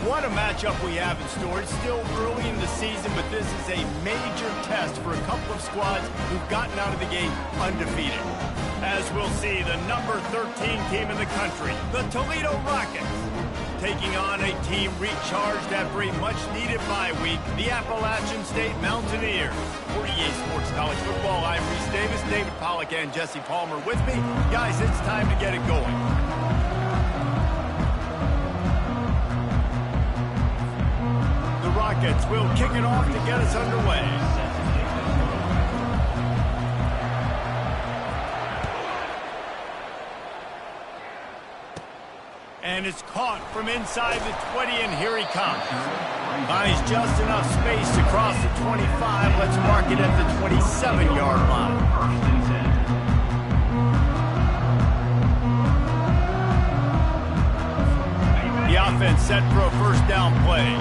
What a matchup we have in store. It's still early in the season, but this is a major test for a couple of squads who've gotten out of the gate undefeated. As we'll see, the number 13 team in the country, the Toledo Rockets, taking on a team recharged after a much-needed bye week, the Appalachian State Mountaineers. For EA Sports College Football, I'm Reese Davis, David Pollack, and Jesse Palmer with me. Guys, it's time to get it going. The Rockets will kick it off to get us underway. And it's caught from inside the 20, and here he comes. Finds just enough space to cross the 25. Let's mark it at the 27-yard line. The offense set for a first down play.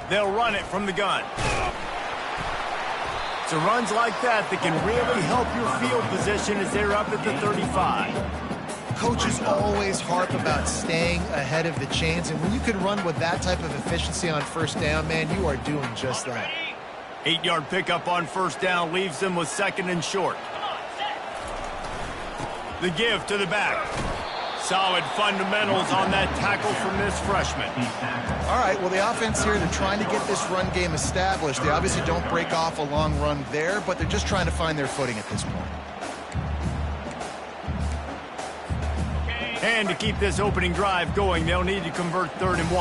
They'll run it from the gun. So runs like that can really help your field position as they're up at the 35. Coaches always harp about staying ahead of the chains, and when you can run with that type of efficiency on first down, man, you are doing just that. 8-yard pickup on first down leaves them with second and short. The give to the back. Solid fundamentals on that tackle from this freshman. All right, well, the offense here, they're trying to get this run game established. They obviously don't break off a long run there, but they're just trying to find their footing at this point. And to keep this opening drive going, they'll need to convert 3rd and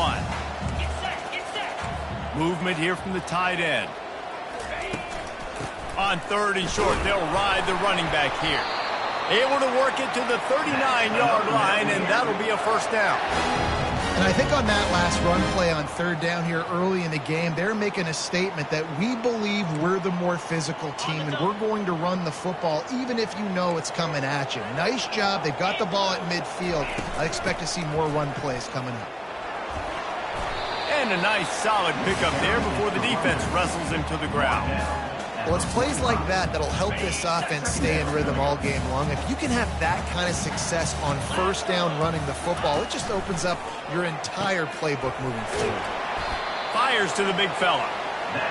1. Movement here from the tight end. On 3rd and short, they'll ride the running back here. Able to work it to the 39-yard line, and that'll be a first down. And I think on that last run play on 3rd down here early in the game, they're making a statement that we believe we're the more physical team, and we're going to run the football even if you know it's coming at you. Nice job. They've got the ball at midfield. I expect to see more run plays coming up. And a nice solid pickup there before the defense wrestles him to the ground. Well, it's plays like that that'll help this offense stay in rhythm all game long. If you can have that kind of success on first down running the football, it just opens up your entire playbook moving forward. Fires to the big fella.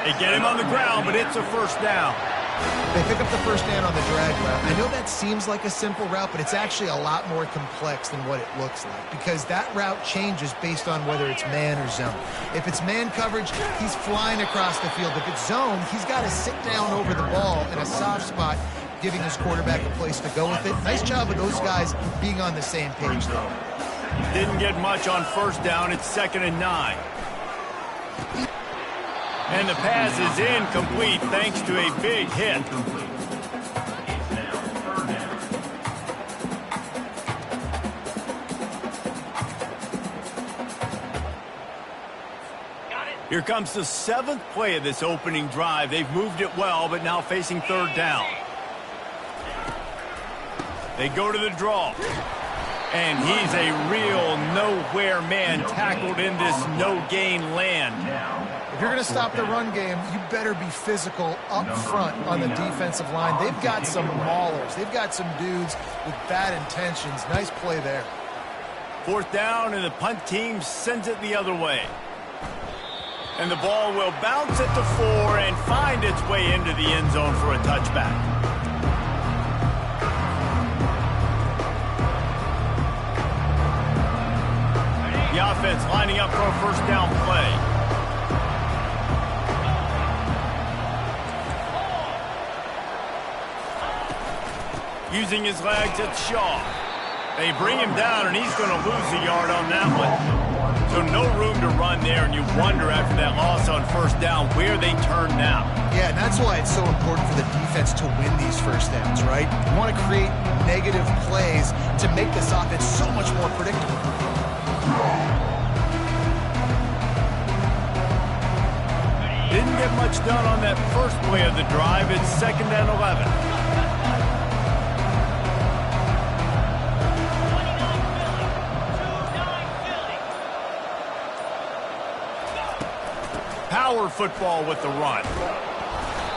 They get him on the ground, but it's a first down. They pick up the first down on the drag route. I know that seems like a simple route, but it's actually a lot more complex than what it looks like, because that route changes based on whether it's man or zone. If it's man coverage, he's flying across the field. If it's zone, he's got to sit down over the ball in a soft spot, giving his quarterback a place to go with it. Nice job of those guys being on the same page there. Didn't get much on first down. It's 2nd and 9. And the pass is incomplete thanks to a big hit. Here comes the 7th play of this opening drive. They've moved it well, but now facing 3rd down. They go to the draw. And he's a real nowhere man tackled in this no-gain land. If you're going to stop the run game, you better be physical up front on the defensive line. They've got some maulers. They've got some dudes with bad intentions. Nice play there. 4th down, and the punt team sends it the other way. And the ball will bounce at the 4 and find its way into the end zone for a touchback. The offense lining up for a first down play. Using his legs, it's Shaw. They bring him down, and he's going to lose a yard on that one. So no room to run there, and you wonder after that loss on first down where they turn now. Yeah, and that's why it's so important for the defense to win these first downs, right? You want to create negative plays to make this offense so much more predictable. Didn't get much done on that first play of the drive. It's 2nd and 11. Power football with the run.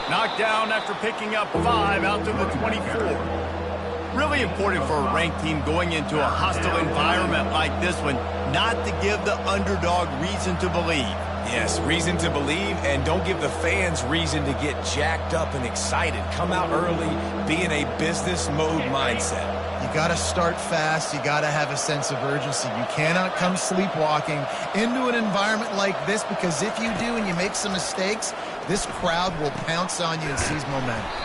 Knocked down after picking up 5 out to the 24. Really important for a ranked team going into a hostile environment like this one, not to give the underdog reason to believe. Yes, reason to believe, and don't give the fans reason to get jacked up and excited. Come out early, be in a business mode mindset. You got to start fast. You got to have a sense of urgency. You cannot come sleepwalking into an environment like this, because if you do and you make some mistakes, this crowd will pounce on you and seize momentum.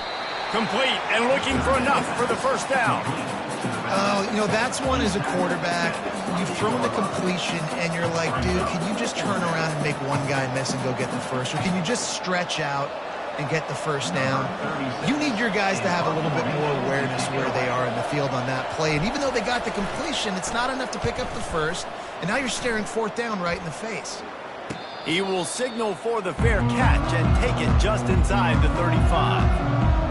Complete and looking for enough for the first down. You know, that's one as a quarterback. You've thrown the completion, and you're like, dude, can you just turn around and make one guy miss and go get the first? Or can you just stretch out and get the first down? You need your guys to have a little bit more awareness where they are in the field on that play. And even though they got the completion, it's not enough to pick up the first. And now you're staring fourth down right in the face. He will signal for the fair catch and take it just inside the 35.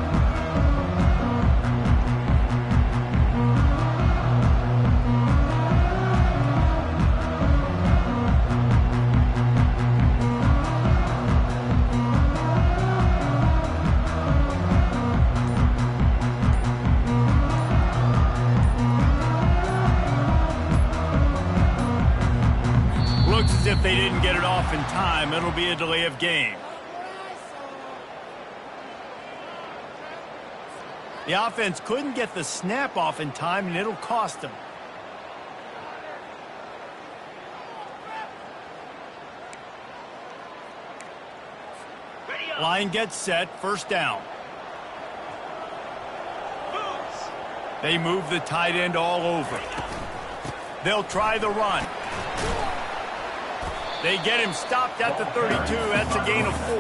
As if they didn't get it off in time, it'll be a delay of game. The offense couldn't get the snap off in time, and it'll cost them. Line gets set, first down. They move the tight end all over. They'll try the run. They get him stopped at the 32. That's a gain of 4.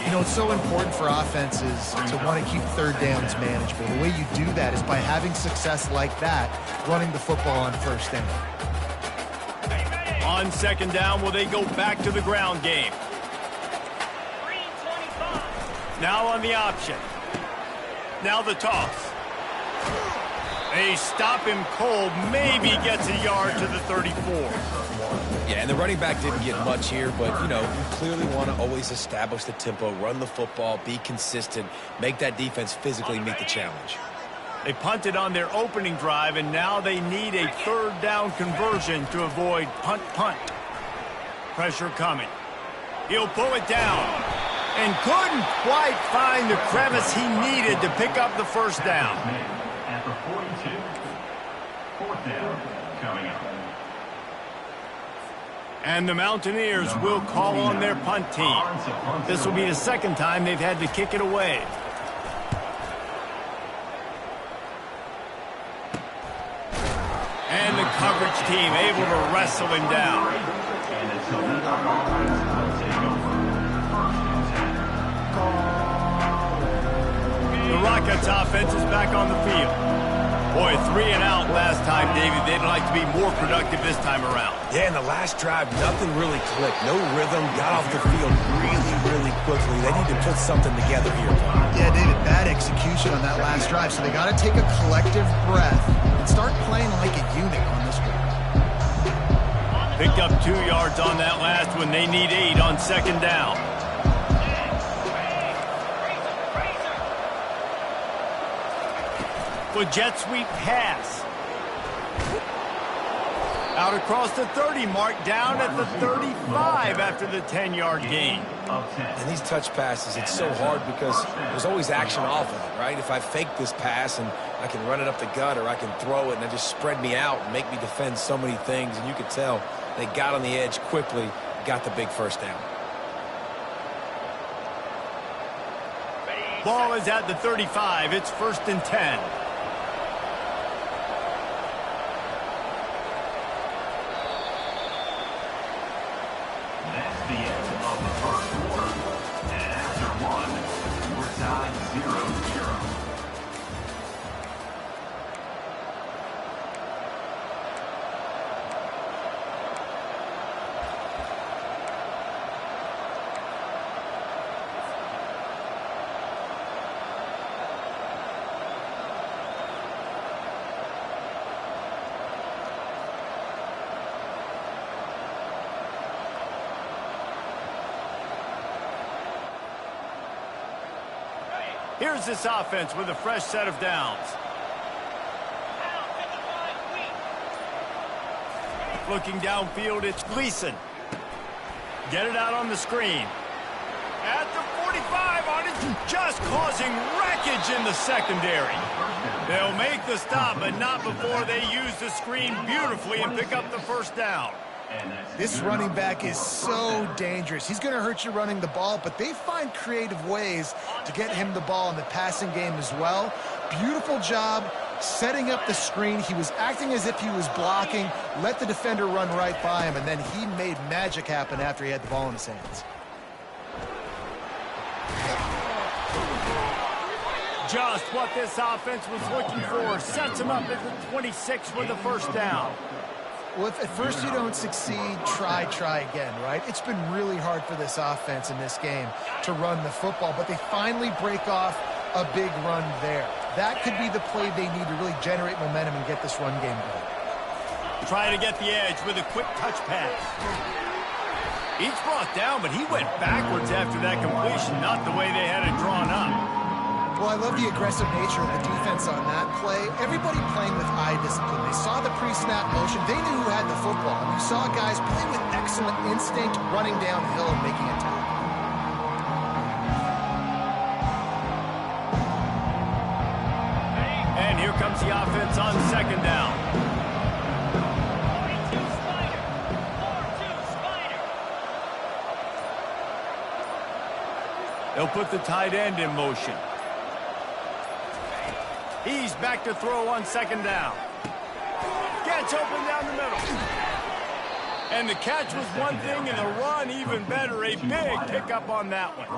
You know, it's so important for offenses to want to keep third downs manageable. The way you do that is by having success like that, running the football on first down. On second down, will they go back to the ground game? Now on the option. Now the toss. They stop him cold, maybe gets a yard to the 34. Yeah, and the running back didn't get much here, but, you know, you clearly want to always establish the tempo, run the football, be consistent, make that defense physically meet the challenge. They punted on their opening drive, and now they need a third down conversion to avoid punt. Pressure coming. He'll pull it down and couldn't quite find the crevice he needed to pick up the first down. At the 42, fourth down coming up. And the Mountaineers will call on their punt team. This will be the second time they've had to kick it away. And the coverage team able to wrestle him down. The Rockets offense is back on the field. Boy, 3 and out last time, David. They'd like to be more productive this time around. Yeah, in the last drive, nothing really clicked. No rhythm, got off the field really quickly. They need to put something together here. Yeah, David, bad execution on that last drive. So they got to take a collective breath and start playing like a unit on this one. Picked up 2 yards on that last one. They need 8 on second down. With jet sweep pass. Out across the 30 mark, down at the 35 after the 10-yard gain. And these touch passes, it's so hard because there's always action off of it, right? If I fake this pass and I can run it up the gut, or I can throw it and it just spread me out and make me defend so many things, and you could tell they got on the edge quickly, got the big first down. Ball is at the 35. It's first and 10. That's the end of the first quarter. And after one, we're tied 0-0. Here's this offense with a fresh set of downs. Looking downfield, it's Gleason. Get it out on the screen. At the 45 on it, just causing wreckage in the secondary. They'll make the stop, but not before they use the screen beautifully and pick up the first down. This running back is so dangerous. He's going to hurt you running the ball, but they find creative ways to get him the ball in the passing game as well. Beautiful job setting up the screen. He was acting as if he was blocking, let the defender run right by him, and then he made magic happen after he had the ball in his hands. Just what this offense was looking for. Sets him up at the 26 for the first down. Well, if at first you don't succeed, try again, right? It's been really hard for this offense in this game to run the football, but they finally break off a big run there. That could be the play they need to really generate momentum and get this run game going. Try to get the edge with a quick touch pass. Each brought down, but he went backwards after that completion, not the way they had it drawn up. Well, I love the aggressive nature of the defense on that play. Everybody playing with eye discipline. They saw the pre-snap motion. They knew who had the football. And you saw guys play with excellent instinct, running downhill and making a tackle. And here comes the offense on second down. They'll put the tight end in motion. He's back to throw on second down. Gets open down the middle. And the catch was one thing, and the run even better. A big pickup on that one.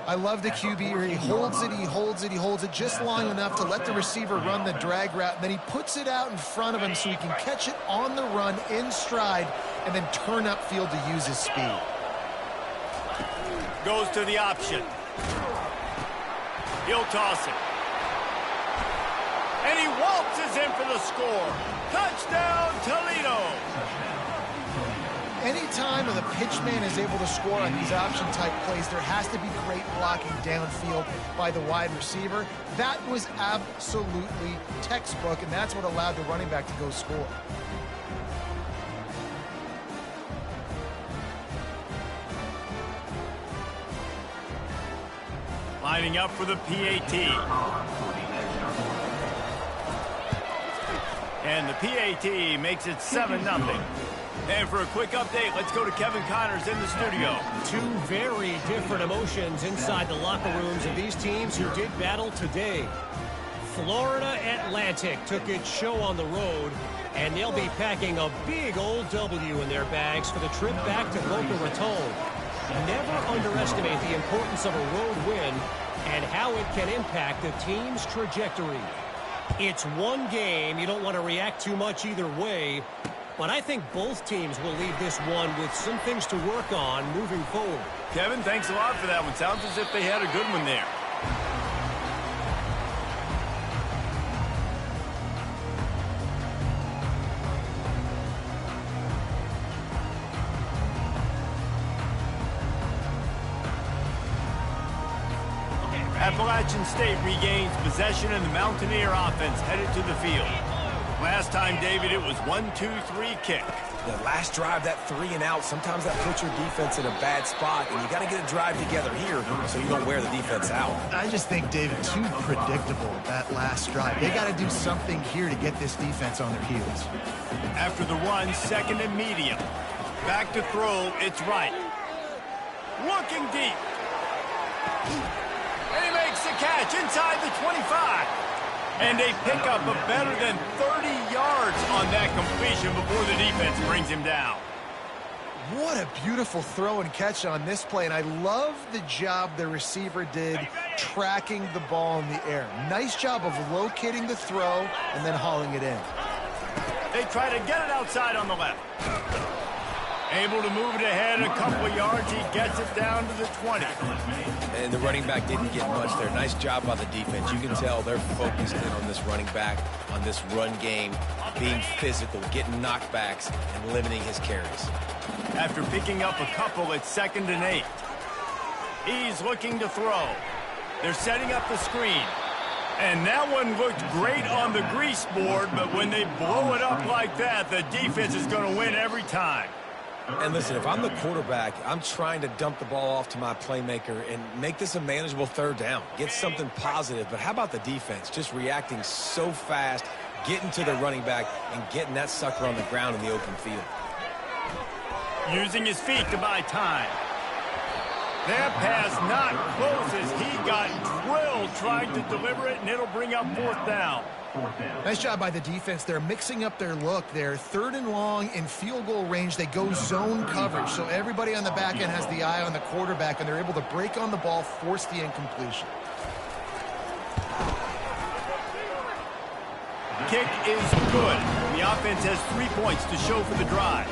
I love the QB here. He holds it, he holds it, he holds it just long enough to let the receiver run the drag route, and then he puts it out in front of him so he can catch it on the run in stride and then turn upfield to use his speed. Goes to the option. He'll toss it. And he waltzes in for the score. Touchdown, Toledo. Anytime the pitchman is able to score on these option-type plays, there has to be great blocking downfield by the wide receiver. That was absolutely textbook, and that's what allowed the running back to go score. Lining up for the PAT. And the PAT makes it 7-0. And for a quick update, let's go to Kevin Connors in the studio. Two very different emotions inside the locker rooms of these teams who did battle today. Florida Atlantic took its show on the road, and they'll be packing a big old W in their bags for the trip back to Boca Raton. Never underestimate the importance of a road win and how it can impact the team's trajectory. It's one game. You don't want to react too much either way, but I think both teams will leave this one with some things to work on moving forward. Kevin, thanks a lot for that one. Sounds as if they had a good one there. Appalachian State regains possession, and the Mountaineer offense headed to the field. Last time, David, it was 1-2-3 kick. The last drive, that 3-and-out, sometimes that puts your defense in a bad spot, and you got to get a drive together here so you don't wear the defense out. I just think, David, too predictable, that last drive. They got to do something here to get this defense on their heels. After the run, second and medium. Back to throw, it's right. Looking deep. And he makes the catch inside the 25. And a pickup of better than 30 yards on that completion before the defense brings him down. What a beautiful throw and catch on this play, and I love the job the receiver did tracking the ball in the air. Nice job of locating the throw and then hauling it in. They try to get it outside on the left. Able to move it ahead a couple of yards. He gets it down to the 20. And the running back didn't get much there. Nice job by the defense. You can tell they're focused in on this running back, on this run game, being physical, getting knockbacks, and limiting his carries. After picking up a couple, it's 2nd and 8. He's looking to throw. They're setting up the screen. And that one looked great on the grease board, but when they blow it up like that, the defense is going to win every time. And listen, if I'm the quarterback, I'm trying to dump the ball off to my playmaker and make this a manageable third down. Get something positive. But how about the defense? Just reacting so fast, getting to the running back, and getting that sucker on the ground in the open field. Using his feet to buy time. That pass not close as he got drilled trying to deliver it, and it'll bring up fourth down. Nice job by the defense. They're mixing up their look. They're third and long in field goal range. They go zone coverage, so everybody on the back end has the eye on the quarterback, and they're able to break on the ball, force the incompletion. Kick is good. The offense has 3 points to show for the drive.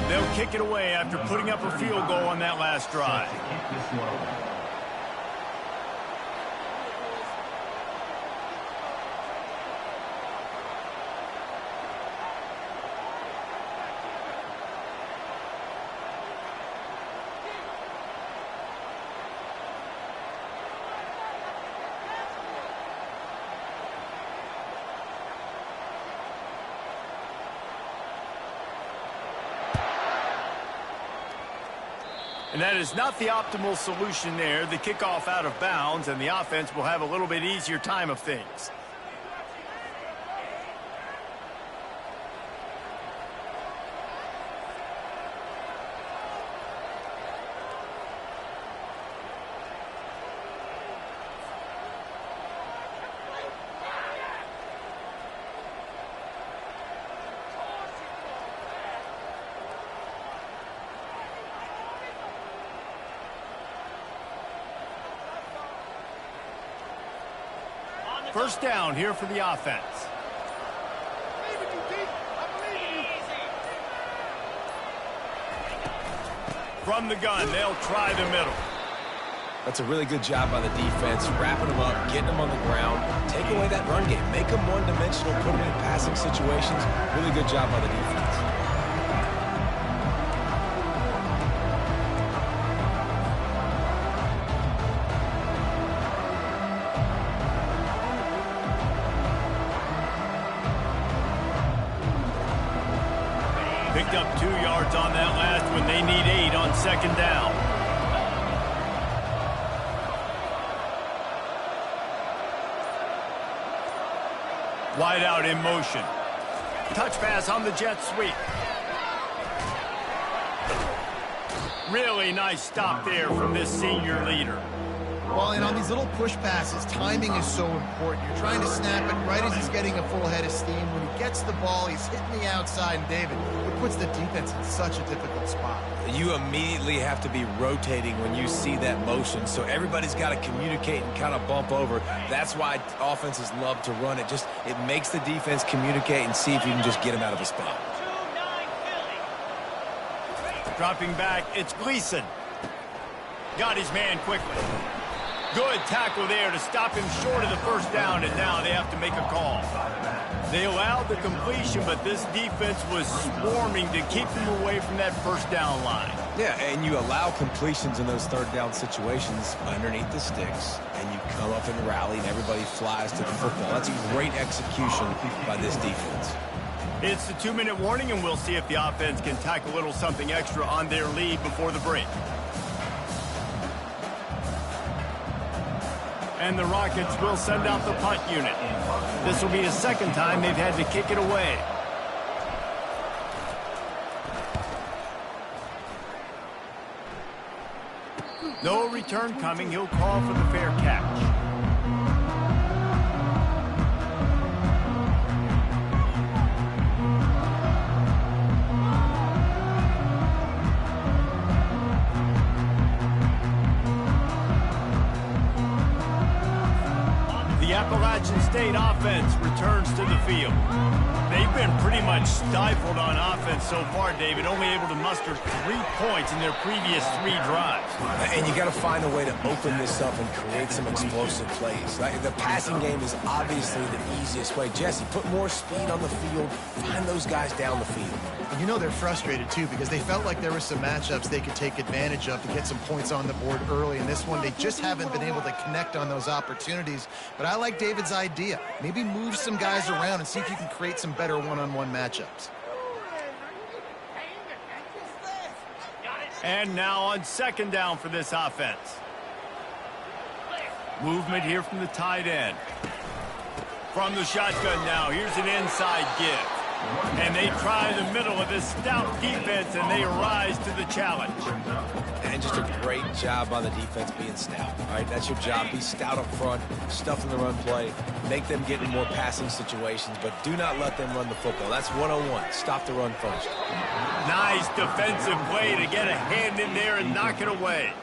They'll kick it away after putting up a field goal on that last drive. And that is not the optimal solution there. The kickoff out of bounds, and the offense will have a little bit easier time of things. First down here for the offense. From the gun, they'll try the middle. That's a really good job by the defense, wrapping them up, getting them on the ground, take away that run game, make them one-dimensional, put them in passing situations. Really good job by the defense. Picked up 2 yards on that last one. They need 8 on second down. Wide out in motion. Touch pass on the jet sweep. Really nice stop there from this senior leader. Well, and on these little push passes, timing is so important. You're trying to snap it right as he's getting a full head of steam. When he gets the ball, he's hitting the outside, and David, it puts the defense in such a difficult spot. You immediately have to be rotating when you see that motion, so everybody's got to communicate and kind of bump over. That's why offenses love to run it. It makes the defense communicate and see if you can just get him out of a spot. Dropping back, it's Gleason. Got his man quickly. Good tackle there to stop him short of the first down, and now they have to make a call. They allowed the completion, but this defense was swarming to keep them away from that first down line. Yeah, and you allow completions in those third down situations underneath the sticks, and you come up and rally, and everybody flies to the football. That's great execution by this defense. It's the 2-minute warning, and we'll see if the offense can tack a little something extra on their lead before the break. And the Rockets will send out the punt unit. This will be the second time they've had to kick it away. No return coming. He'll call for the fair catch. Appalachian State State offense returns to the field. They've been pretty much stifled on offense so far, David, only able to muster 3 points in their previous 3 drives. And you got to find a way to open this up and create some explosive plays. The passing game is obviously the easiest way. Jesse, put more speed on the field. Find those guys down the field. And you know they're frustrated, too, because they felt like there were some matchups they could take advantage of to get some points on the board early. In this one, they just haven't been able to connect on those opportunities. But I like David's idea. Maybe move some guys around and see if you can create some better one-on-one matchups. And now on second down for this offense. Movement here from the tight end. From the shotgun now, here's an inside give. And they try the middle of this stout defense, and they rise to the challenge. And just a great job by the defense being stout. All right, that's your job. Be stout up front, stuff in the run play, make them get in more passing situations, but do not let them run the football. That's 101. Stop the run first. Nice defensive play to get a hand in there and knock it away.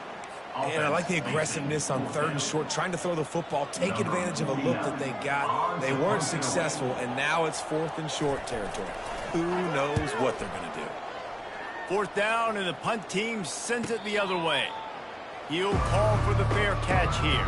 And I like the aggressiveness on 3rd and short, trying to throw the football, take advantage of a look that they got. They weren't successful, and now it's 4th and short territory. Who knows what they're going to do? 4th down, and the punt team sends it the other way. He'll call for the fair catch here.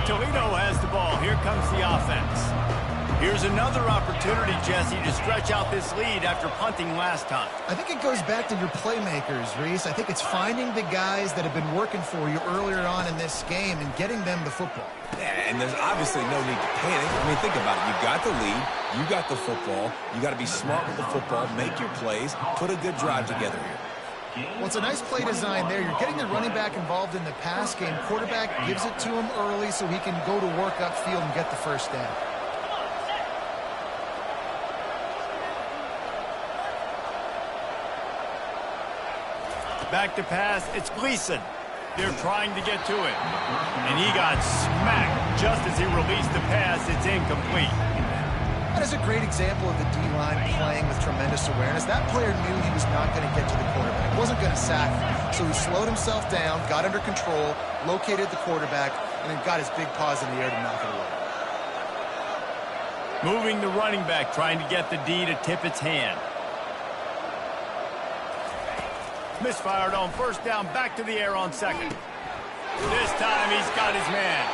Toledo has the ball. Here comes the offense. Here's another opportunity, Jesse, to stretch out this lead after punting last time. I think it goes back to your playmakers, Reese. I think it's finding the guys that have been working for you earlier on in this game and getting them the football. Yeah, and there's obviously no need to panic. I mean, think about it. You've got the lead. You got the football. You got to be smart with the football, make your plays, put a good drive together here. Well, it's a nice play design there. You're getting the running back involved in the pass game. Quarterback gives it to him early so he can go to work upfield and get the first down. Back to pass. It's Gleason. They're trying to get to it. And he got smacked just as he released the pass. It's incomplete. That is a great example of the D-line playing with tremendous awareness. That player knew he was not going to get to the quarterback. Wasn't going to sack him. So he slowed himself down, got under control, located the quarterback, and then got his big paws in the air to knock it away. Moving the running back, trying to get the D to tip its hand. Misfired on 1st down, back to the air on 2nd. This time he's got his man.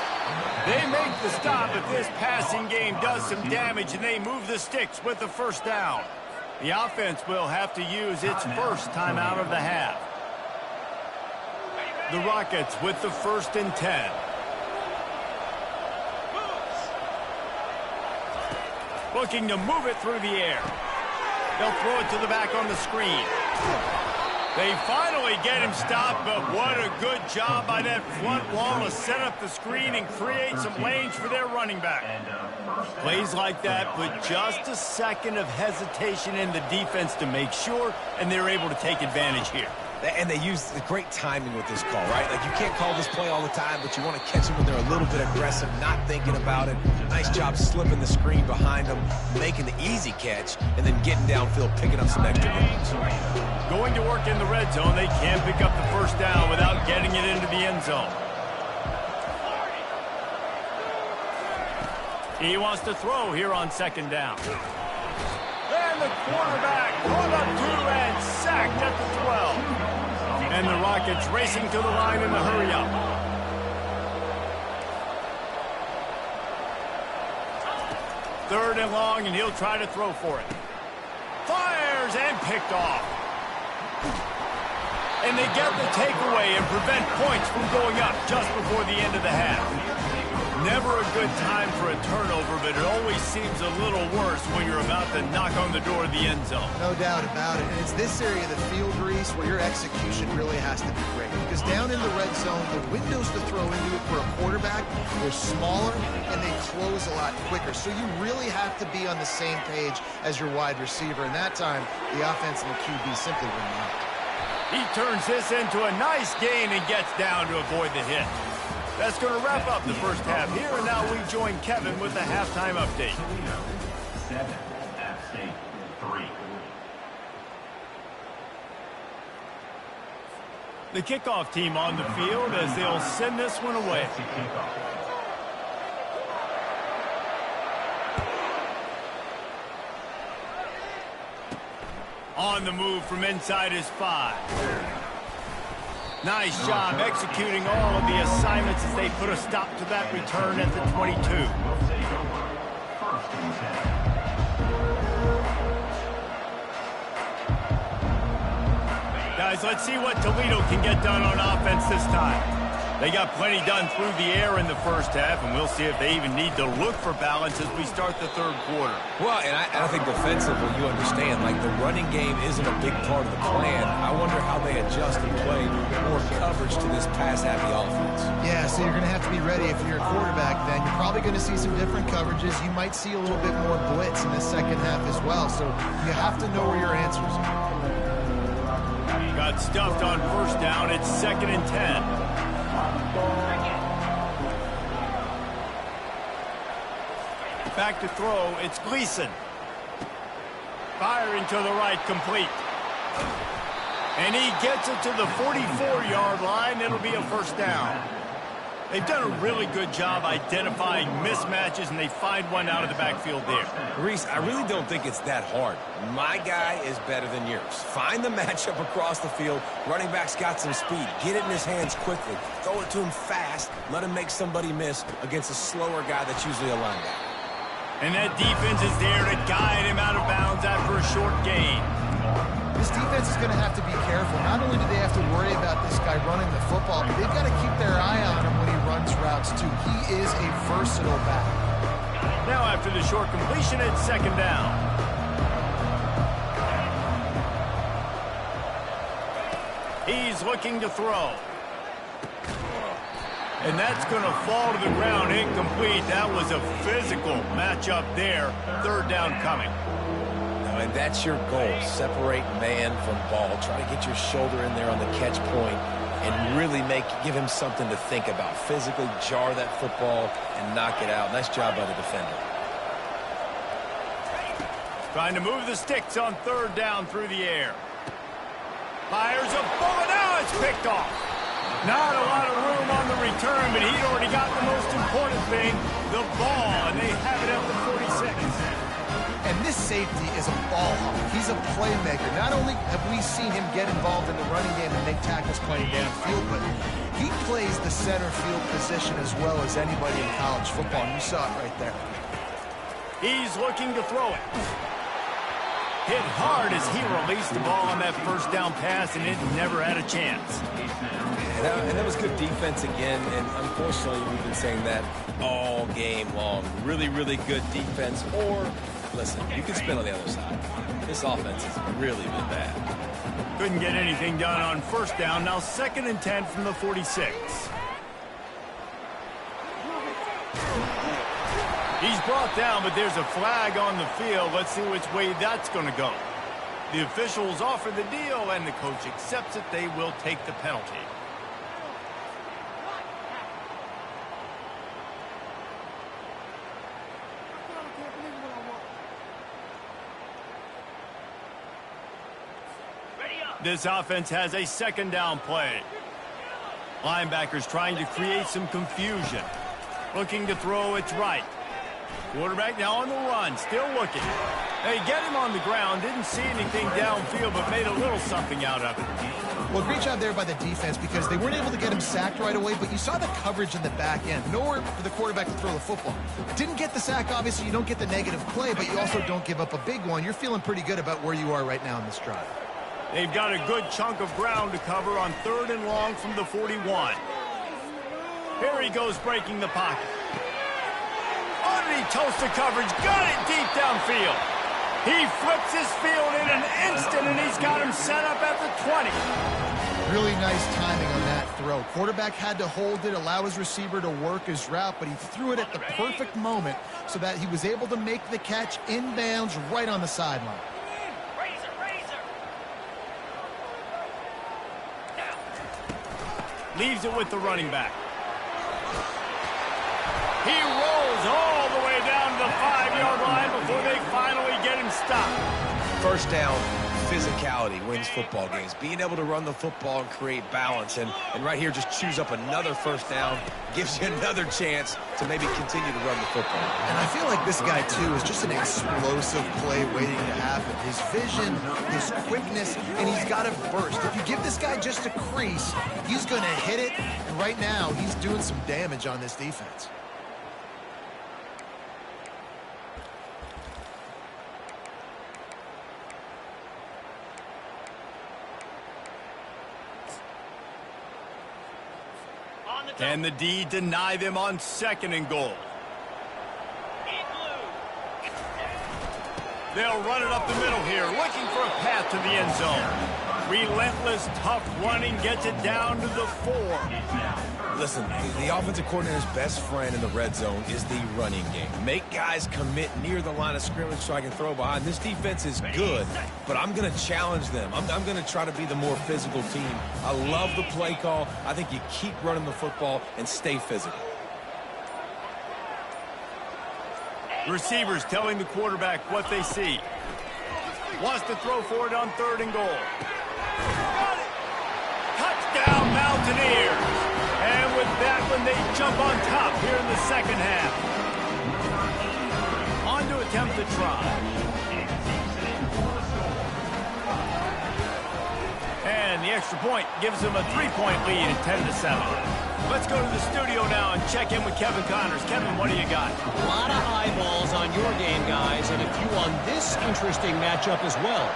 They make the stop, but this passing game does some damage, and they move the sticks with the 1st down. The offense will have to use its first timeout of the half. The Rockets with the 1st and 10. Looking to move it through the air. They'll throw it to the back on the screen. They finally get him stopped, but what a good job by that front wall to set up the screen and create some lanes for their running back. Plays like that put just a second of hesitation in the defense to make sure, and they're able to take advantage here. And they use the great timing with this call, right? Like, you can't call this play all the time, but you want to catch them when they're a little bit aggressive, not thinking about it. Nice job slipping the screen behind them, making the easy catch, and then getting downfield, picking up some extra yards. Going to work in the red zone, they can't pick up the 1st down without getting it into the end zone. He wants to throw here on 2nd down. And the quarterback caught up to and sacked at the 12. And the Rockets racing to the line in the hurry-up. Third and long, and he'll try to throw for it. Fires and picked off. And they get the takeaway and prevent points from going up just before the end of the half. Never a good time for a turnover, but it always seems a little worse when you're about to knock on the door of the end zone. No doubt about it. And it's this area of the field, Reese, where your execution really has to be great. Because down in the red zone, the windows to throw into it for a quarterback, they're smaller and they close a lot quicker. So you really have to be on the same page as your wide receiver. And that time, the offense and the QB simply were not. He turns this into a nice gain and gets down to avoid the hit. That's going to wrap up the first half here, and now we join Kevin with the halftime update. 7, App State 3. The kickoff team on the field as they'll send this one away. On the move from inside his 5. Nice job executing all of the assignments as they put a stop to that return at the 22. Guys, let's see what Toledo can get done on offense this time. They got plenty done through the air in the first half, and we'll see if they even need to look for balance as we start the third quarter. Well, and I think defensively, you understand, like the running game isn't a big part of the plan. I wonder how they adjust and play more coverage to this pass-happy offense. Yeah, so you're going to have to be ready if you're a quarterback then. You're probably going to see some different coverages. You might see a little bit more blitz in the second half as well, so you have to know where your answers are. Got stuffed on first down. It's 2nd and 10. Back to throw. It's Gleason. Firing to the right, complete. And he gets it to the 44-yard line. It'll be a first down. They've done a really good job identifying mismatches, and they find one out of the backfield there. Reese, I really don't think it's that hard. My guy is better than yours. Find the matchup across the field. Running back's got some speed. Get it in his hands quickly. Throw it to him fast. Let him make somebody miss against a slower guy that's usually a linebacker. And that defense is there to guide him out of bounds after a short gain. This defense is going to have to be careful. Not only do they have to worry about this guy running the football, but they've got to keep their eye on him when he runs routes, too. He is a versatile back. Now after the short completion, it's 2nd down. He's looking to throw. And that's going to fall to the ground incomplete. That was a physical matchup there. 3rd down coming. And that's your goal. Separate man from ball. Try to get your shoulder in there on the catch point and really give him something to think about. Physically jar that football and knock it out. Nice job by the defender. Trying to move the sticks on 3rd down through the air. Fires a bullet. Now it's picked off. Not a lot of room on the return, but he'd already got the most important thing, the ball, and they have it at the 46. And this safety is a ball hawk. He's a playmaker. Not only have we seen him get involved in the running game and make tackles playing downfield, but he plays the center field position as well as anybody in college football. And you saw it right there. He's looking to throw it. Hit hard as he released the ball on that first down pass, and it never had a chance. And that was good defense again, and unfortunately we've been saying that all game long. Really, really good defense, or, listen, you can spin on the other side. This offense has really been bad. Couldn't get anything done on first down. Now 2nd and 10 from the 46. He's brought down, but there's a flag on the field. Let's see which way that's going to go. The officials offer the deal, and the coach accepts it. They will take the penalty. This offense has a 2nd down play. Linebackers trying to create some confusion. Looking to throw, it's right. Quarterback now on the run, still looking. They get him on the ground, didn't see anything downfield, but made a little something out of it. Well, great job there by the defense because they weren't able to get him sacked right away, but you saw the coverage in the back end. Nowhere for the quarterback to throw the football. Didn't get the sack, obviously. You don't get the negative play, but you also don't give up a big one. You're feeling pretty good about where you are right now in this drive. They've got a good chunk of ground to cover on 3rd and long from the 41. Here he goes breaking the pocket. Underneath toast of coverage, got it deep downfield. He flips his field in an instant, and he's got him set up at the 20. Really nice timing on that throw. Quarterback had to hold it, allow his receiver to work his route, but he threw it at the perfect moment so that he was able to make the catch inbounds right on the sideline. Leaves it with the running back. He rolls all the way down to the 5-yard line before they finally get him stopped. First down, physicality wins football games. Being able to run the football and create balance. And right here, just choose up another first down, gives you another chance to maybe continue to run the football. And I feel like this guy, too, is just an explosive play waiting to happen. His vision, his quickness, and he's got a burst. If you give this guy just a crease, he's going to hit it. And right now, he's doing some damage on this defense. And the D deny them on 2nd and goal. They'll run it up the middle here, looking for a path to the end zone. Relentless, tough running gets it down to the 4. Listen, the offensive coordinator's best friend in the red zone is the running game. Make guys commit near the line of scrimmage so I can throw behind. This defense is good, but I'm going to challenge them. I'm going to try to be the more physical team. I love the play call. I think you keep running the football and stay physical. Receivers telling the quarterback what they see. Wants to throw for it on 3rd and goal. Touchdown, Mountaineers! And with that one, they jump on top here in the 2nd half. On to attempt the try. And the extra point gives them a 3-point lead at 10-7. Let's go to the studio now and check in with Kevin Connors. Kevin, what do you got? A lot of eyeballs on your game, guys, and a few on this interesting matchup as well.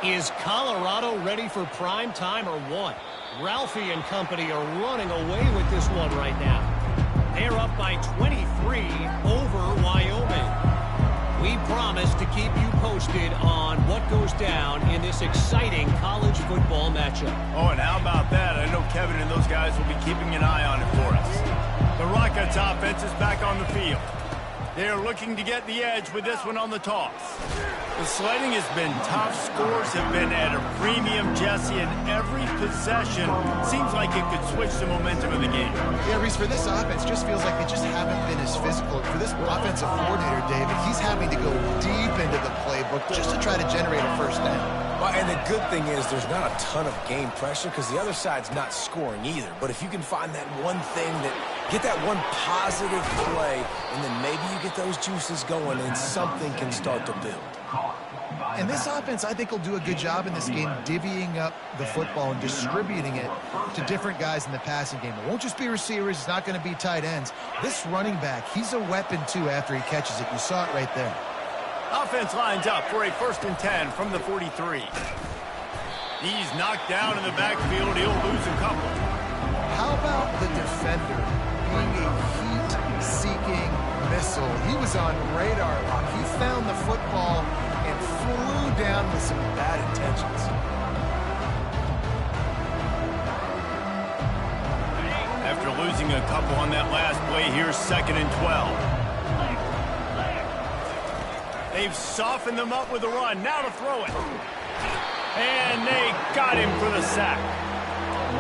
Is Colorado ready for prime time or what? Ralphie and company are running away with this one right now. They're up by 23 over Wyoming. We promise to keep you posted on what goes down in this exciting college football matchup. Oh, and how about that? I know Kevin and those guys will be keeping an eye on it for us. The Rockets offense is back on the field. They are looking to get the edge with this one on the toss. The sledding has been tough. Scores have been at a premium, Jesse, and every possession seems like it could switch the momentum of the game. Yeah, Reese, for this offense, just feels like they just haven't been as physical. For this offensive coordinator, David, he's having to go deep into the playbook just to try to generate a first down. Well, and the good thing is there's not a ton of game pressure because the other side's not scoring either. But if you can find that one thing get that one positive play, and then maybe you get those juices going and something can start to build. And this offense, I think, will do a good job in this game divvying up the football and distributing it to different guys in the passing game. It won't just be receivers. It's not going to be tight ends. This running back, he's a weapon, too, after he catches it. You saw it right there. Offense lines up for a 1st and 10 from the 43. He's knocked down in the backfield. He'll lose a couple. How about the defender being a heat-seeking missile? He was on radar lock. He found the football and flew down with some bad intentions. After losing a couple on that last play, here's 2nd and 12. They've softened them up with a run. Now to throw it. And they got him for the sack.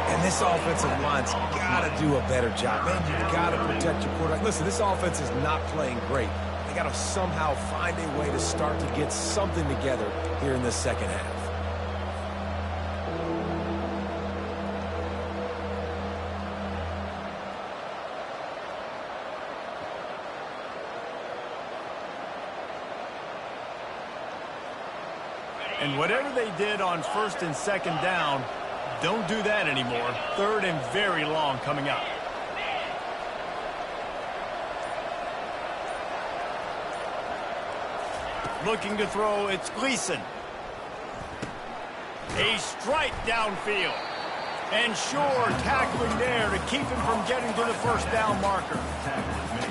And this offensive line's got to do a better job. Man, you've got to protect your quarterback. Listen, this offense is not playing great. They got to somehow find a way to start to get something together here in the 2nd half. And whatever they did on 1st and 2nd down, don't do that anymore. 3rd and very long coming up. Looking to throw, it's Gleason. A strike downfield. And Shore tackling there to keep him from getting to the 1st down marker.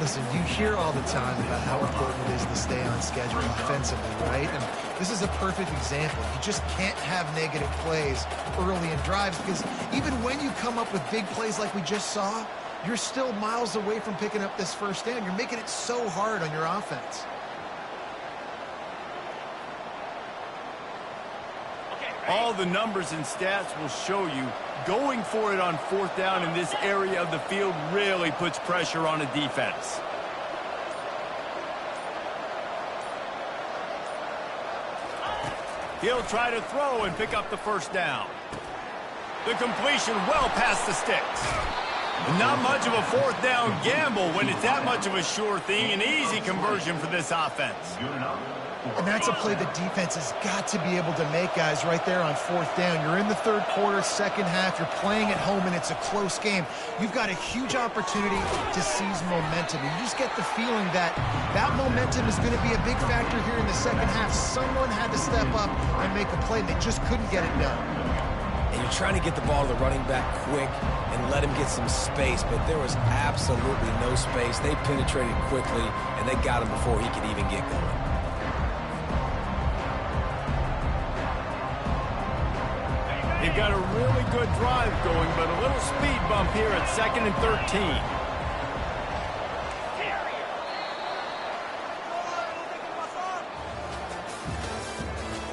Listen, you hear all the time about how important it is to stay on schedule offensively, right? And this is a perfect example. You just can't have negative plays early in drives because even when you come up with big plays like we just saw, you're still miles away from picking up this 1st down. You're making it so hard on your offense. All the numbers and stats will show you going for it on 4th down in this area of the field really puts pressure on a defense. He'll try to throw and pick up the first down. The completion well past the sticks. Not much of a fourth down gamble when it's that much of a sure thing. An easy conversion for this offense. And that's a play the defense has got to be able to make, guys, right there on fourth down. You're in the third quarter, second half. You're playing at home, and it's a close game. You've got a huge opportunity to seize momentum. And you just get the feeling that that momentum is going to be a big factor here in the second half. Someone had to step up and make a play, and they just couldn't get it done. And you're trying to get the ball to the running back quick and let him get some space, but there was absolutely no space. They penetrated quickly, and they got him before he could even get going. They've got a really good drive going, but a little speed bump here at 2nd and 13.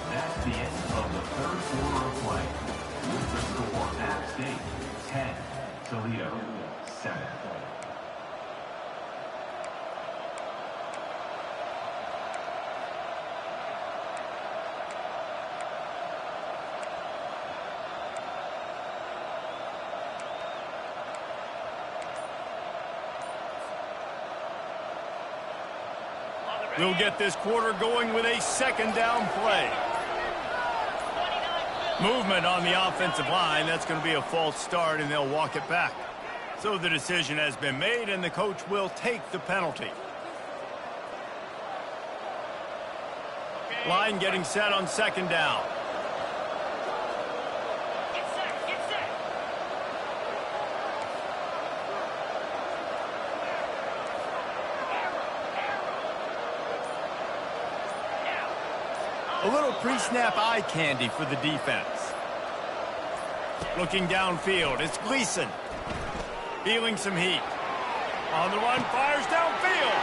That's the end of the third quarter of play. With the score, App State 10, Toledo 7. We'll get this quarter going with a second down play. Movement on the offensive line. That's going to be a false start, and they'll walk it back. So the decision has been made, and the coach will take the penalty. Line getting set on second down. A little pre-snap eye candy for the defense. Looking downfield, it's Gleason. Feeling some heat. On the run, fires downfield.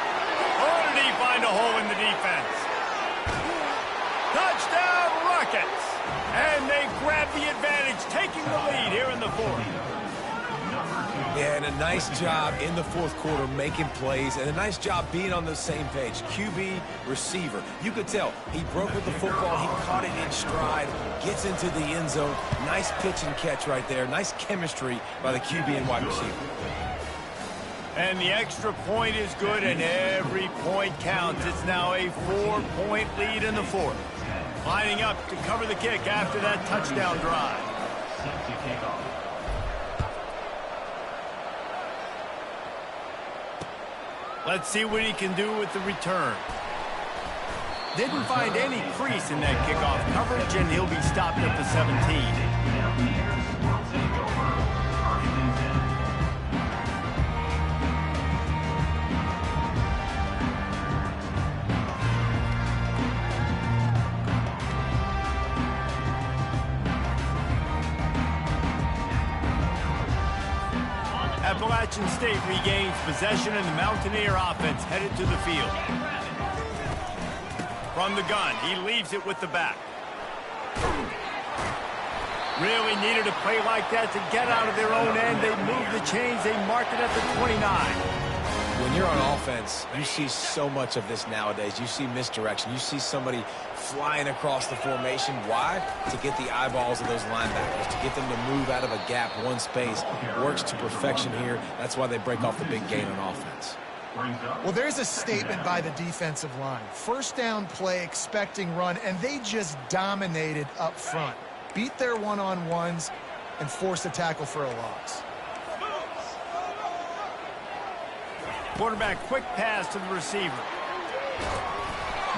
Oh, did he find a hole in the defense? Touchdown, Rockets! And they grab the advantage, taking the lead here in the fourth. Yeah, and a nice job in the fourth quarter making plays, and a nice job being on the same page. QB, receiver. You could tell he broke with the football. He caught it in stride, gets into the end zone. Nice pitch and catch right there. Nice chemistry by the QB and wide receiver. And the extra point is good, and every point counts. It's now a 4-point lead in the fourth. Lining up to cover the kick after that touchdown drive. Set to kick off. Let's see what he can do with the return. Didn't find any crease in that kickoff coverage, and he'll be stopped at the 17. Will take over. Arlington 10. Appalachian State regains possession, and the Mountaineer offense headed to the field. From the gun, he leaves it with the back. Really needed a play like that to get out of their own end. They moved the chains. They marked it at the 29. When you're on offense, you see so much of this nowadays. You see misdirection. You see somebody flying across the formation. Why? To get the eyeballs of those linebackers, to get them to move out of a gap, one space. Works to perfection here. That's why they break off the big gain on offense. Well, there's a statement by the defensive line. First down play, expecting run, and they just dominated up front. Beat their one-on-ones and forced a tackle for a loss. Quarterback quick pass to the receiver.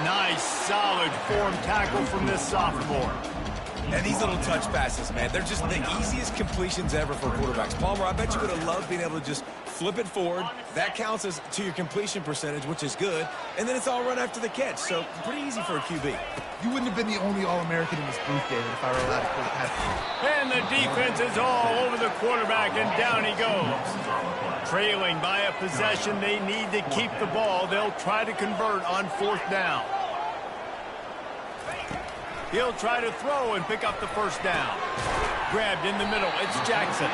Nice, solid form tackle from this sophomore. And these little touch passes, man, they're just the easiest completions ever for quarterbacks. Palmer, I bet you would have loved being able to just flip it forward. That counts as to your completion percentage, which is good. And then it's all run after the catch. So pretty easy for a QB. You wouldn't have been the only All-American in this booth, David, if I were allowed to put it past you. And the defense is all over the quarterback, and down he goes. Trailing by a possession, they need to keep the ball. They'll try to convert on fourth down. He'll try to throw and pick up the first down. Grabbed in the middle, it's Jackson.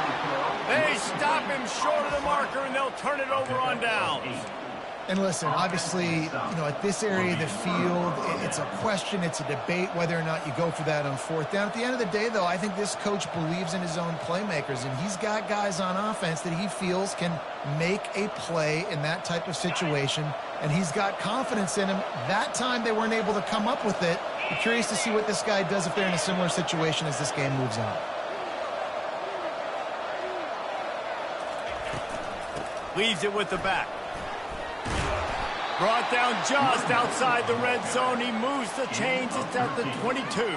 They stop him short of the marker, and they'll turn it over on downs. And listen, obviously, at this area of the field, it's a question, it's a debate whether or not you go for that on fourth down. At the end of the day, though, I think this coach believes in his own playmakers, and he's got guys on offense that he feels can make a play in that type of situation, and he's got confidence in him. That time they weren't able to come up with it. I'm curious to see what this guy does if they're in a similar situation as this game moves on. Leaves it with the back. Brought down just outside the red zone. He moves the chains. It's at the 22.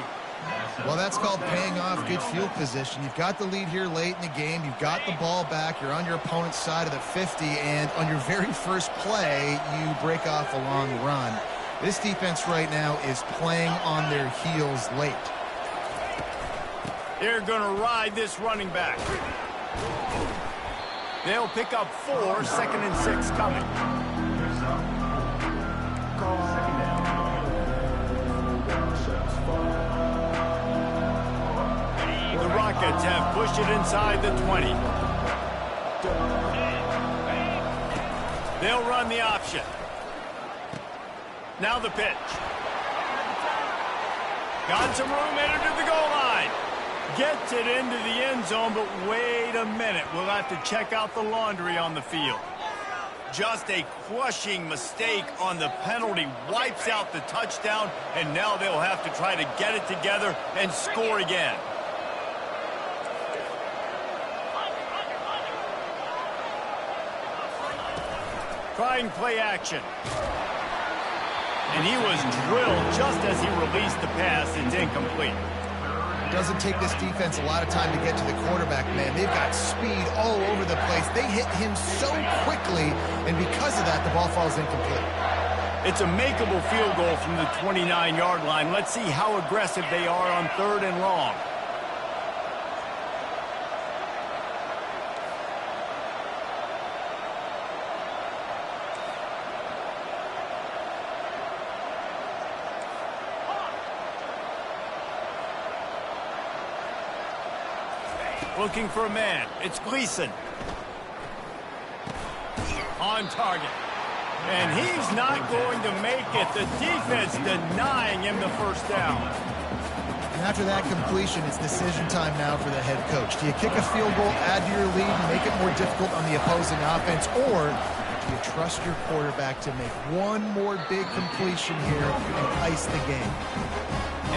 Well, that's called paying off good field position. You've got the lead here late in the game. You've got the ball back. You're on your opponent's side of the 50, and on your very first play, you break off a long run. This defense right now is playing on their heels late. They're going to ride this running back. They'll pick up 4, 2nd and 6 coming. The Rockets have pushed it inside the 20. They'll run the option. Now the pitch. Got some room, entered to the goal line. Gets it into the end zone, but wait a minute. We'll have to check out the laundry on the field. Just a crushing mistake on the penalty. Wipes out the touchdown, and now they'll have to try to get it together and score again. Trying play action. And he was drilled just as he released the pass. It's incomplete. Doesn't take this defense a lot of time to get to the quarterback, man. They've got speed all over the place. They hit him so quickly, and because of that, the ball falls incomplete. It's a makeable field goal from the 29-yard line. Let's see how aggressive they are on 3rd and long. Looking for a man. It's Gleason. On target. And he's not going to make it. The defense denying him the first down. And after that completion, it's decision time now for the head coach. Do you kick a field goal, add to your lead, and make it more difficult on the opposing offense, or do you trust your quarterback to make one more big completion here and ice the game?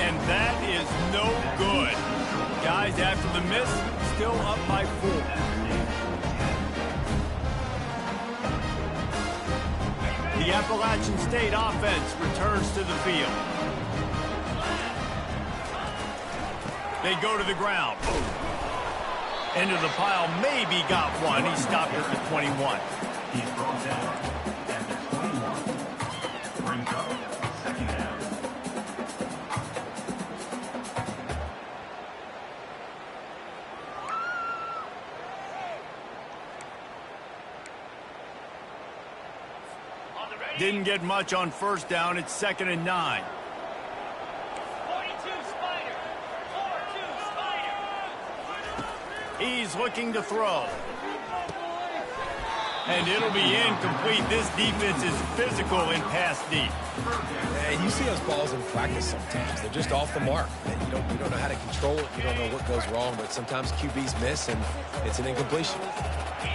And that is no good. Guys, after the miss, still up by 4. The Appalachian State offense returns to the field. They go to the ground. Into the pile, maybe got one. He stopped at the 21. He's brought down at the 21. Brings up 2nd down. Didn't get much on 1st down. It's 2nd and 9. 42 Spider. 4-2 Spider. He's looking to throw. And it'll be incomplete. This defense is physical in pass deep. And you see those balls in practice sometimes. They're just off the mark. And you don't know how to control it. You don't know what goes wrong. But sometimes QBs miss, and it's an incompletion.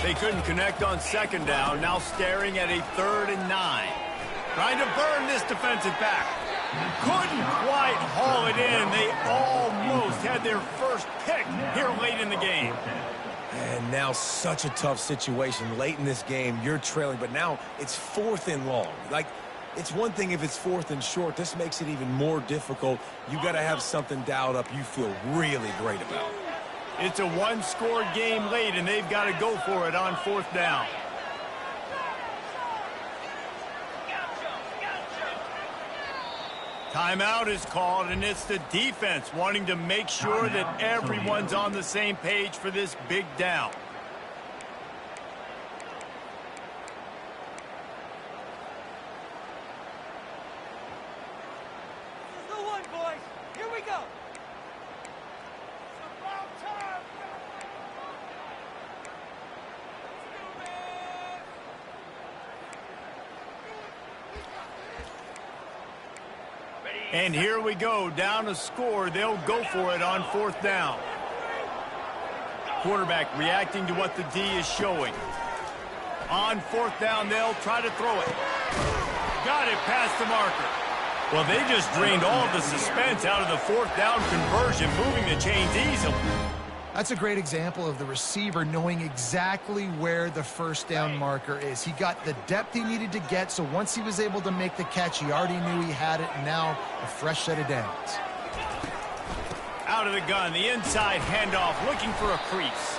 They couldn't connect on 2nd down. Now staring at a 3rd and 9. Trying to burn this defensive back. Couldn't quite haul it in. They almost had their first pick here late in the game. And now such a tough situation. Late in this game, you're trailing, but now it's 4th and long. Like, it's one thing if it's 4th and short. This makes it even more difficult. You got to have something dialed up you feel really great about. It's a one-score game late, and they've got to go for it on 4th down. Timeout is called, and it's the defense wanting to make sure that everyone's on the same page for this big down. This is the one, boys. Here we go. And here we go, down to score. They'll go for it on 4th down. Quarterback reacting to what the D is showing. On 4th down, they'll try to throw it. Got it past the marker. Well, they just drained all of the suspense out of the 4th down conversion, moving the chains easily. That's a great example of the receiver knowing exactly where the 1st down marker is. He got the depth he needed to get, so once he was able to make the catch, he already knew he had it, and now a fresh set of downs. Out of the gun, the inside handoff, looking for a crease.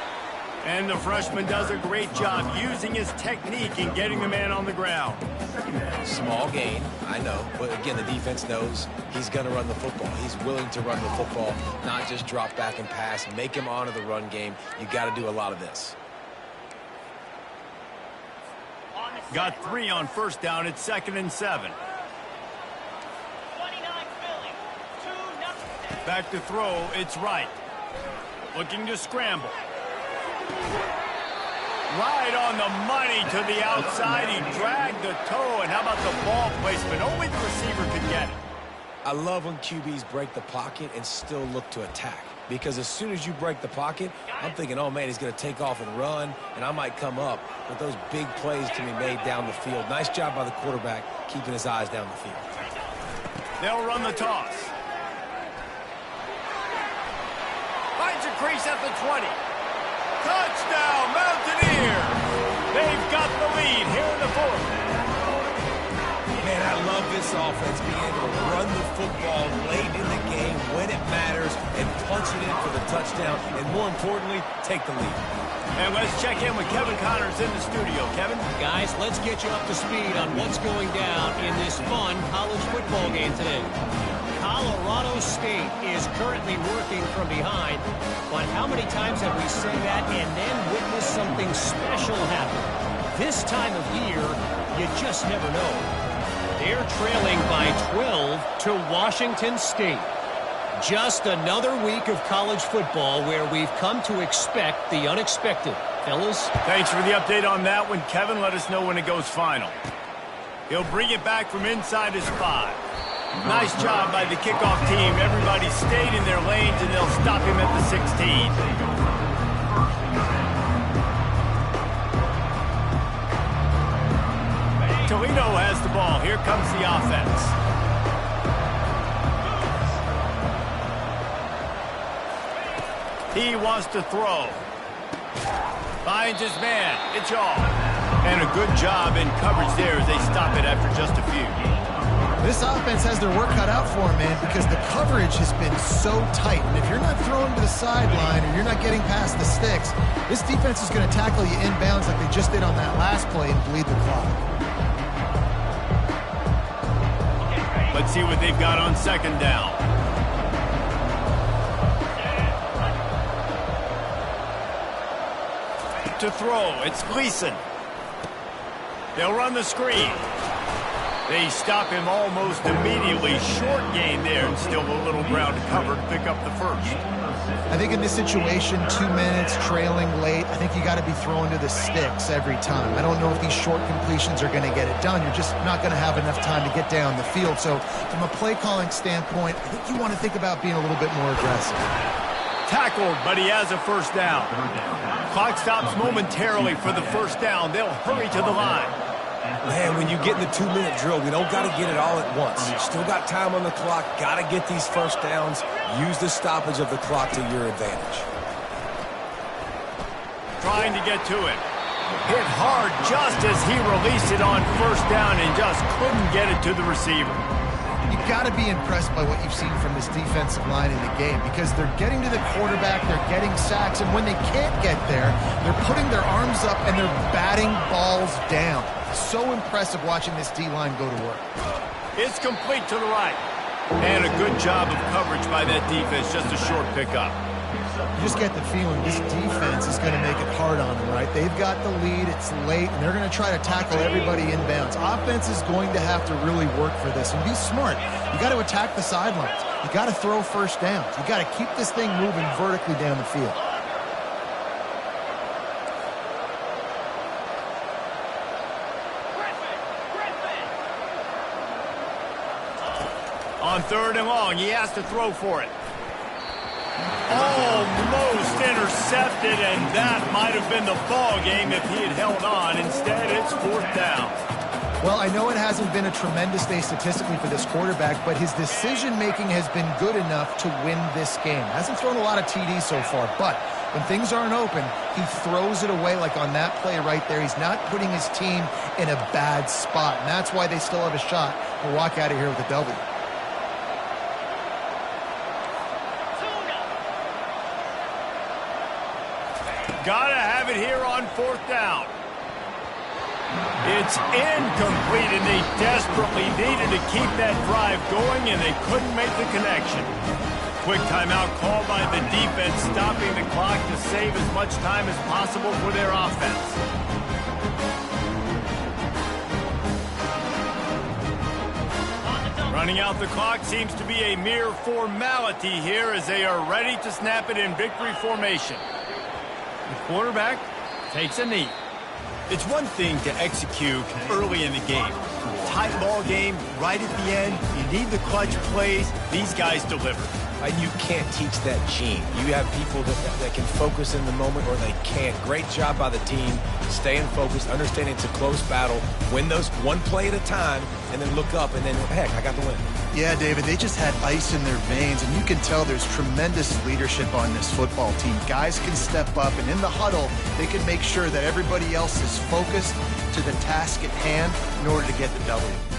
And the freshman does a great job using his technique and getting the man on the ground. Small gain, I know. But again, the defense knows he's going to run the football. He's willing to run the football, not just drop back and pass. Make him honor the run game. You got to do a lot of this. Got 3 on 1st down. It's 2nd and 7. Back to throw. It's right. Looking to scramble. Right on the money to the outside. He dragged the toe. And how about the ball placement? Only the receiver could get it. I love when QBs break the pocket and still look to attack. Because as soon as you break the pocket, I'm thinking, oh, man, he's going to take off and run, and I might come up. But those big plays can be made down the field. Nice job by the quarterback keeping his eyes down the field. They'll run the toss. Finds a crease at the 20. Touchdown, Mountaineers! They've got the lead here in the 4th. Man, I love this offense being able to run the football late in the game when it matters and punch it in for the touchdown, and more importantly, take the lead. And let's check in with Kevin Connors in the studio. Kevin? Guys, let's get you up to speed on what's going down in this fun college football game today. Colorado State is currently working from behind, but how many times have we said that and then witnessed something special happen? This time of year, you just never know. They're trailing by 12 to Washington State. Just another week of college football where we've come to expect the unexpected. Fellas? Thanks for the update on that one, Kevin. Let us know when it goes final. He'll bring it back from inside his 5. Nice job by the kickoff team. Everybody stayed in their lanes, and they'll stop him at the 16. Toledo has the ball. Here comes the offense. He wants to throw. Finds his man. It's off. And a good job in coverage there as they stop it after just a few. This offense has their work cut out for them, man, because the coverage has been so tight. And if you're not throwing to the sideline or you're not getting past the sticks, this defense is going to tackle you inbounds like they just did on that last play and bleed the clock. Let's see what they've got on 2nd down. To throw, it's Gleason. They'll run the screen. They stop him almost immediately. Short gain there, and still a little ground to cover to pick up the 1st. I think in this situation, 2 minutes, trailing late, I think you got to be throwing to the sticks every time. I don't know if these short completions are going to get it done. You're just not going to have enough time to get down the field. So from a play calling standpoint, I think you want to think about being a little bit more aggressive. Tackled, but he has a 1st down. Clock stops momentarily for the 1st down. They'll hurry to the line. Man, when you get in the 2-minute drill, we don't got to get it all at once. Still got time on the clock. Got to get these 1st downs. Use the stoppage of the clock to your advantage. Trying to get to it. Hit hard just as he released it on 1st down and just couldn't get it to the receiver. You've got to be impressed by what you've seen from this defensive line in the game because they're getting to the quarterback, they're getting sacks, and when they can't get there, they're putting their arms up and they're batting balls down. So impressive watching this D-line go to work. It's complete to the right. And a good job of coverage by that defense, just a short pickup. You just get the feeling this defense is going to make it hard on them, right? They've got the lead, it's late, and they're going to try to tackle everybody inbounds. Offense is going to have to really work for this and be smart. You got to attack the sidelines. You got to throw 1st downs. You got to keep this thing moving vertically down the field. On 3rd and long, he has to throw for it. Almost intercepted, and that might have been the ball game if he had held on. Instead, it's 4th down. Well, I know it hasn't been a tremendous day statistically for this quarterback, but his decision-making has been good enough to win this game. Hasn't thrown a lot of TDs so far, but when things aren't open, he throws it away like on that play right there. He's not putting his team in a bad spot, and that's why they still have a shot to walk out of here with a W. Gotta have it here on 4th down. It's incomplete, and they desperately needed to keep that drive going, and they couldn't make the connection. Quick timeout called by the defense, stopping the clock to save as much time as possible for their offense. Running out the clock seems to be a mere formality here as they are ready to snap it in victory formation. The quarterback takes a knee. It's one thing to execute early in the game. Tight ball game, right at the end. You need the clutch plays. These guys deliver. You can't teach that gene. You have people that can focus in the moment or they can't. Great job by the team, staying focused, understanding it's a close battle, win those one play at a time, and then look up, and then, heck, I got the win. Yeah, David, they just had ice in their veins, and you can tell there's tremendous leadership on this football team. Guys can step up, and in the huddle, they can make sure that everybody else is focused to the task at hand in order to get the W.